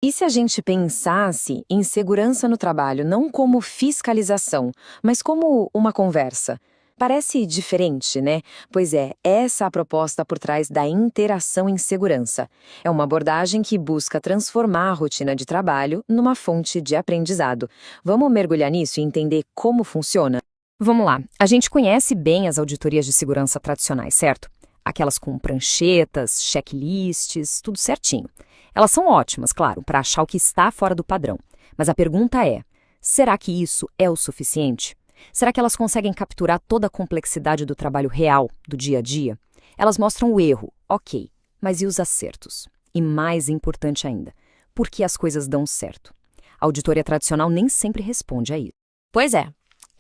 E se a gente pensasse em segurança no trabalho não como fiscalização, mas como uma conversa? Parece diferente, né? Pois é, essa é a proposta por trás da interação em segurança. É uma abordagem que busca transformar a rotina de trabalho numa fonte de aprendizado. Vamos mergulhar nisso e entender como funciona? Vamos lá. A gente conhece bem as auditorias de segurança tradicionais, certo? Aquelas com pranchetas, checklists, tudo certinho. Elas são ótimas, claro, para achar o que está fora do padrão. Mas a pergunta é: será que isso é o suficiente? Será que elas conseguem capturar toda a complexidade do trabalho real, do dia a dia? Elas mostram o erro, ok, mas e os acertos? E mais importante ainda, por que as coisas dão certo? A auditoria tradicional nem sempre responde a isso. Pois é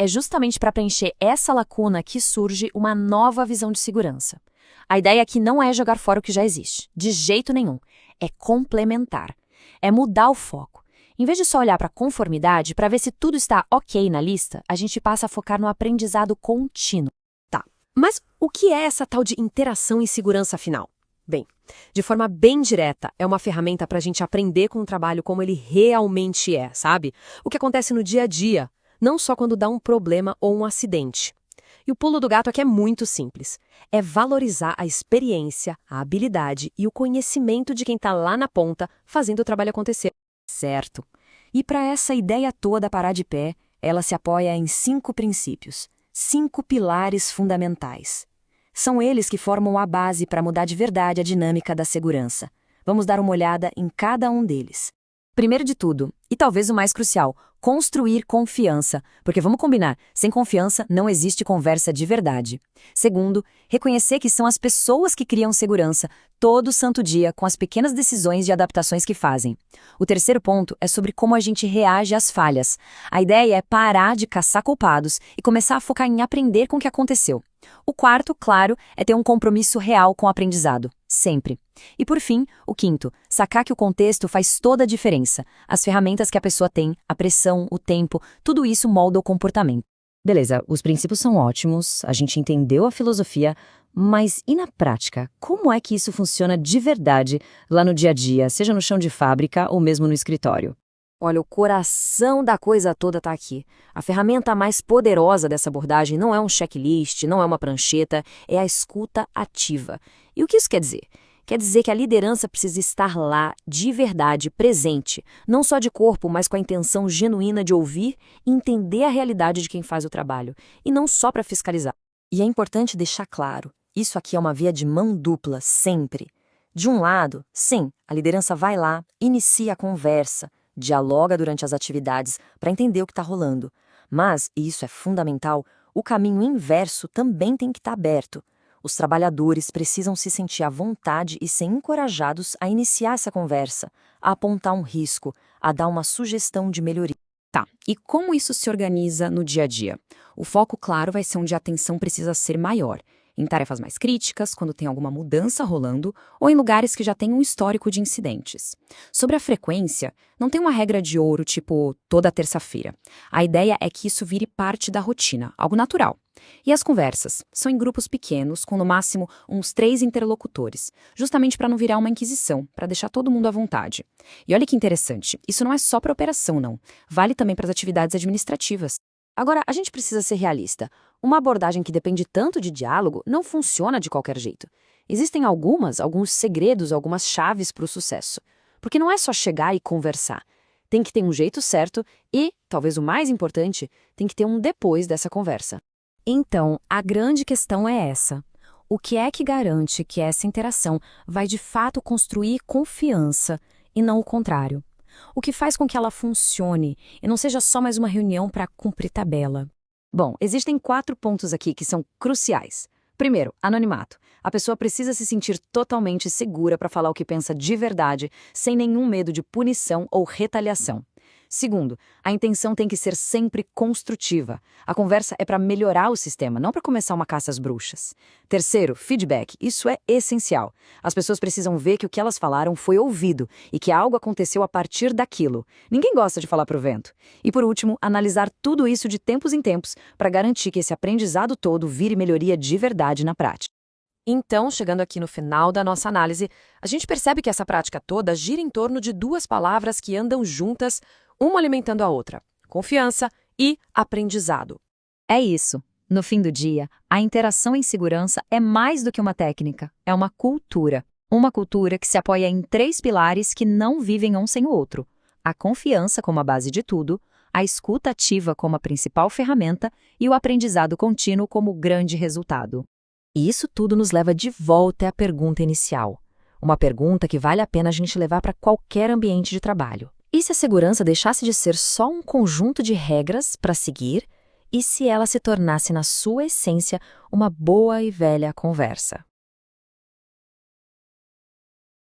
justamente para preencher essa lacuna que surge uma nova visão de segurança. A ideia aqui não é jogar fora o que já existe, de jeito nenhum. É complementar. É mudar o foco. Em vez de só olhar para a conformidade, para ver se tudo está ok na lista, a gente passa a focar no aprendizado contínuo. Tá, mas o que é essa tal de interação em segurança afinal? Bem, de forma bem direta, é uma ferramenta para a gente aprender com o trabalho como ele realmente é, sabe? O que acontece no dia a dia, não só quando dá um problema ou um acidente. E o pulo do gato aqui é muito simples. É valorizar a experiência, a habilidade e o conhecimento de quem está lá na ponta fazendo o trabalho acontecer. Certo. E para essa ideia toda parar de pé, ela se apoia em 5 princípios, 5 pilares fundamentais. São eles que formam a base para mudar de verdade a dinâmica da segurança. Vamos dar uma olhada em cada um deles. Primeiro de tudo, e talvez o mais crucial, construir confiança, porque vamos combinar, sem confiança não existe conversa de verdade. Segundo, reconhecer que são as pessoas que criam segurança todo santo dia com as pequenas decisões e adaptações que fazem. O terceiro ponto é sobre como a gente reage às falhas. A ideia é parar de caçar culpados e começar a focar em aprender com o que aconteceu. O quarto, claro, é ter um compromisso real com o aprendizado, sempre. E por fim, o quinto, sacar que o contexto faz toda a diferença. As ferramentas que a pessoa tem, a pressão, o tempo, tudo isso molda o comportamento. Beleza, os princípios são ótimos, a gente entendeu a filosofia, mas e na prática? Como é que isso funciona de verdade lá no dia a dia, seja no chão de fábrica ou mesmo no escritório? Olha, o coração da coisa toda está aqui. A ferramenta mais poderosa dessa abordagem não é um checklist, não é uma prancheta, é a escuta ativa. E o que isso quer dizer? Quer dizer que a liderança precisa estar lá, de verdade, presente, não só de corpo, mas com a intenção genuína de ouvir e entender a realidade de quem faz o trabalho, e não só para fiscalizar. E é importante deixar claro, isso aqui é uma via de mão dupla, sempre. De um lado, sim, a liderança vai lá, inicia a conversa, dialoga durante as atividades para entender o que está rolando. Mas, e isso é fundamental, o caminho inverso também tem que estar aberto. Os trabalhadores precisam se sentir à vontade e ser encorajados a iniciar essa conversa, a apontar um risco, a dar uma sugestão de melhoria. Tá, e como isso se organiza no dia a dia? O foco, claro, vai ser onde a atenção precisa ser maior. Em tarefas mais críticas, quando tem alguma mudança rolando, ou em lugares que já têm um histórico de incidentes. Sobre a frequência, não tem uma regra de ouro tipo toda terça-feira. A ideia é que isso vire parte da rotina, algo natural. E as conversas são em grupos pequenos, com no máximo uns 3 interlocutores, justamente para não virar uma inquisição, para deixar todo mundo à vontade. E olha que interessante, isso não é só para operação, não. Vale também para as atividades administrativas. Agora, a gente precisa ser realista. Uma abordagem que depende tanto de diálogo não funciona de qualquer jeito. Existem alguns segredos, algumas chaves para o sucesso. Porque não é só chegar e conversar. Tem que ter um jeito certo e, talvez o mais importante, tem que ter um depois dessa conversa. Então, a grande questão é essa. O que é que garante que essa interação vai de fato construir confiança e não o contrário? O que faz com que ela funcione e não seja só mais uma reunião para cumprir tabela? Bom, existem 4 pontos aqui que são cruciais. Primeiro, anonimato. A pessoa precisa se sentir totalmente segura para falar o que pensa de verdade, sem nenhum medo de punição ou retaliação. Segundo, a intenção tem que ser sempre construtiva. A conversa é para melhorar o sistema, não para começar uma caça às bruxas. Terceiro, feedback. Isso é essencial. As pessoas precisam ver que o que elas falaram foi ouvido e que algo aconteceu a partir daquilo. Ninguém gosta de falar pro vento. E por último, analisar tudo isso de tempos em tempos para garantir que esse aprendizado todo vire melhoria de verdade na prática. Então, chegando aqui no final da nossa análise, a gente percebe que essa prática toda gira em torno de duas palavras que andam juntas, uma alimentando a outra: confiança e aprendizado. É isso. No fim do dia, a interação em segurança é mais do que uma técnica, é uma cultura. Uma cultura que se apoia em 3 pilares que não vivem um sem o outro: a confiança como a base de tudo, a escuta ativa como a principal ferramenta e o aprendizado contínuo como o grande resultado. E isso tudo nos leva de volta à pergunta inicial. Uma pergunta que vale a pena a gente levar para qualquer ambiente de trabalho. E se a segurança deixasse de ser só um conjunto de regras para seguir, e se ela se tornasse, na sua essência, uma boa e velha conversa?